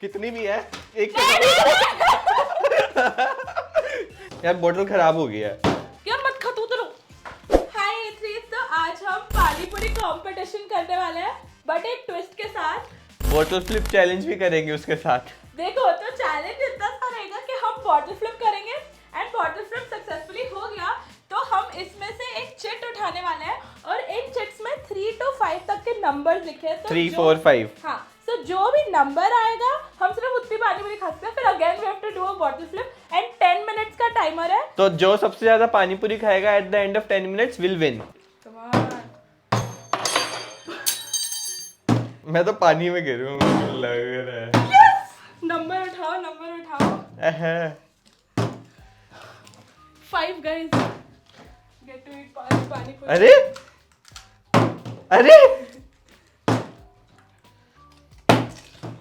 कितनी भी है एक यार बोतल खराब हो गई है। क्या मत खा तू तो। हाय A3, तो आज हम पानी पूरी कंपटीशन करने वाले हैं, बट एक ट्विस्ट के साथ। बोतल फ्लिप चैलेंज भी करेंगे उसके साथ। देखो तो चैलेंज इतना सा रहेगा कि हम बॉटल फ्लिप करेंगे एंड बॉटल फ्लिप सक्सेसफुली हो गया तो हम इसमें से एक चिट उठाने वाले हैं और इन चिट्स में 3 to 5 तक के नंबर्स लिखे हैं। तो 3, 4, 5। हाँ, तो जो भी नंबर आएगा हम सिर्फ उतनी पानी पूरी खा सकते हैं। फिर again we have to do a bottle flip and 10 minutes का टाइमर है। तो जो सबसे ज्यादा पानी पूरी खाएगा at the end of 10 minutes will win. मैं तो पानी में गिर रहा हूँ लग रहा है। यस! नंबर उठाओ, नंबर उठाओ। 5 गाइस। गेट टू ईट पानी पूरी। अरे अरे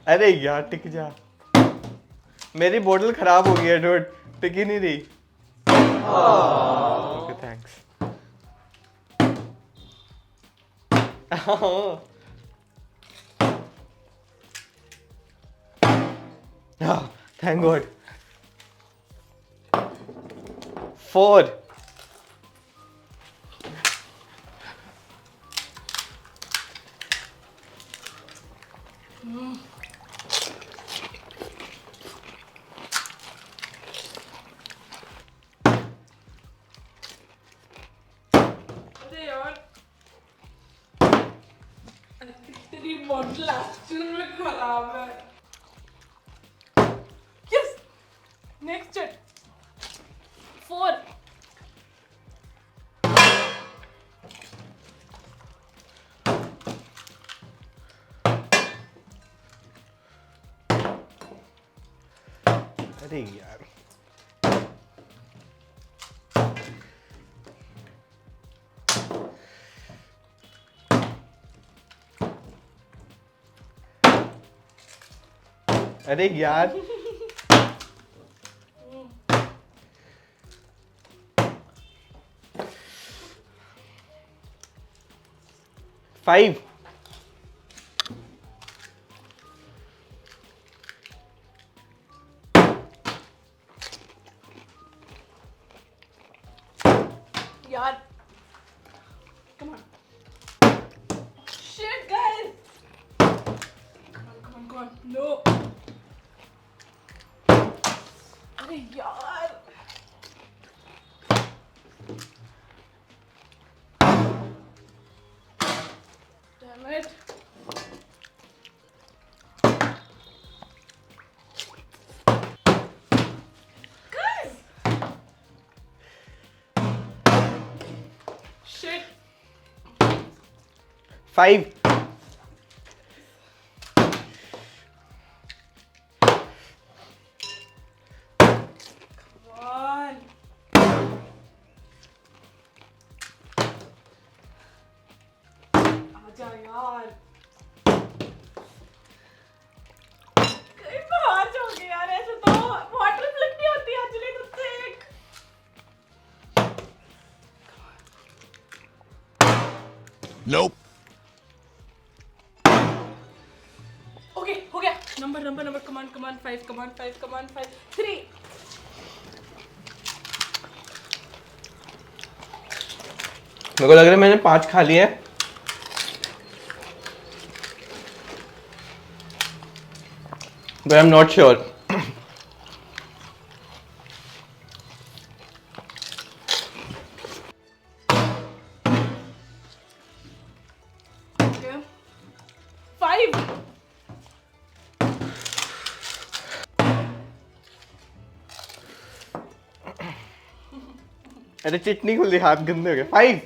अरे यार टिक जा। मेरी बोतल खराब हो गई है डूड, टिक ही नहीं रही। Okay thanks. Thank God. 4। अरे यार तेरी बॉटल एक्चुअल में खराब है। Yes, next chit 4। अरे यार अरे यार 5। यार come on. Shit guys, come on, no. अरे यार damn it. Guys, shit. 5। One. आजा यार, कहीं बाहर जाओगे यार। ऐसे तो वाटर फ्लिप नहीं होती एक्चुअली तुझसे एक। Nope. ओके हो गया। नंबर कमान 5 कमान 5 3। मेरे को लग रहा है मैंने 5 खा लिए हैं। But I'm not sure. Okay. 5। अरे चिटनी खुल रही, हाथ गंदे हो गए। 5।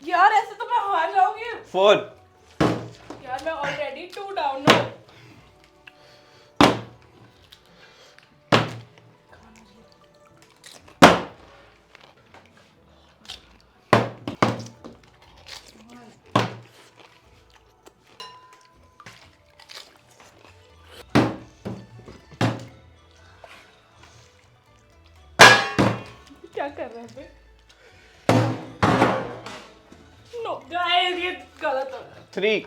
यार ऐसे तो मैं हार जाऊंगी। 4। यार मैं ऑलरेडी 2 डाउन हूँ। क्या कर रहे हैं? नो गाइस, ये गलत हो रहा है। 3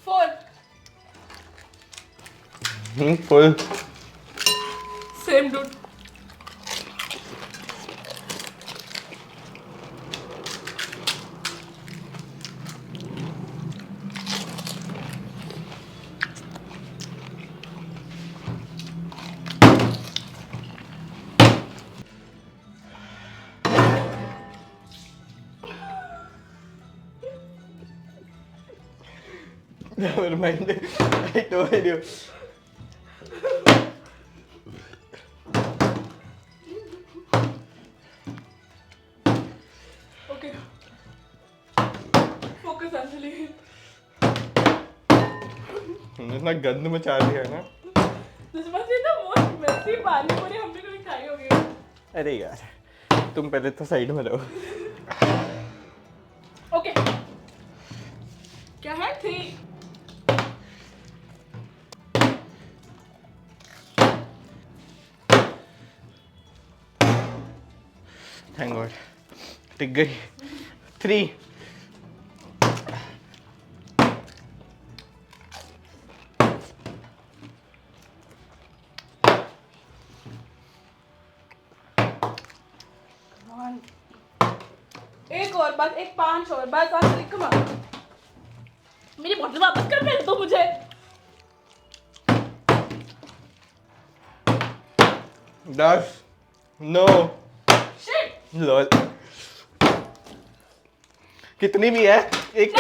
4 full same dude. Never mind. I told you. Okay. Focus, Anjali. इतना गंद मचा दिया है ना। This must be the most messy पानी पूरी हमने कभी खाई होगी। अरे यार, तुम पहले तो साइड में रहो। Okay. क्या है? 3 थैंक गॉड टिक गई। 3 एक और बस, एक 5 और बस। आज कम ऑन, मेरी बोतल वापस कर भेज दो मुझे। 10 9 शिट। लॉल कितनी भी है एक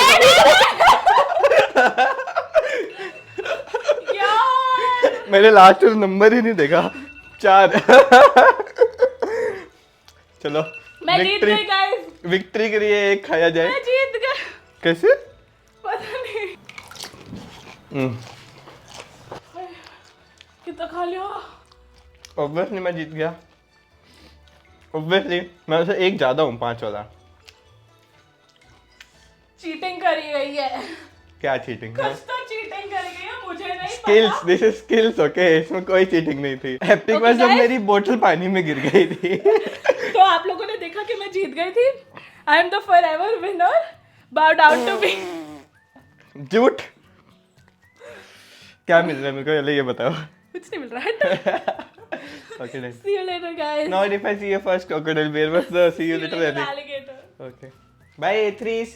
यार मैंने लास्ट नंबर ही नहीं देखा। 4 चलो मैं जीत गई गाइस। विक्ट्री के लिए एक खाया जाए। मैं जीत गई। कैसे? पता नहीं कितना खा लिया। ऑब्वियसली मैं जीत गया। ऑब्वियसली मैं उसे एक ज्यादा हूँ 5 वाला। चीटिंग करी गई है। क्या चीटिंग? कुछ तो चीटिंग करी गई है, मुझे नहीं स्किल्स, पता। This is skills, okay. इसमें कोई चीटिंग नहीं थी। एपिक Okay, वाज जब guys. मेरी बोतल पानी में गिर गई थी। तो आप लोगों ने देखा कि मैं जीत गई थी। I am the forever winner. Bow down to me. झूठ। क्या मिल रहा है मेरे को पहले ये बताओ। कुछ नहीं मिल रहा है। Okay, nice. See you later, guys. Now if I see your first crocodile, where was the see you later? alligator. Okay. Bye, threes.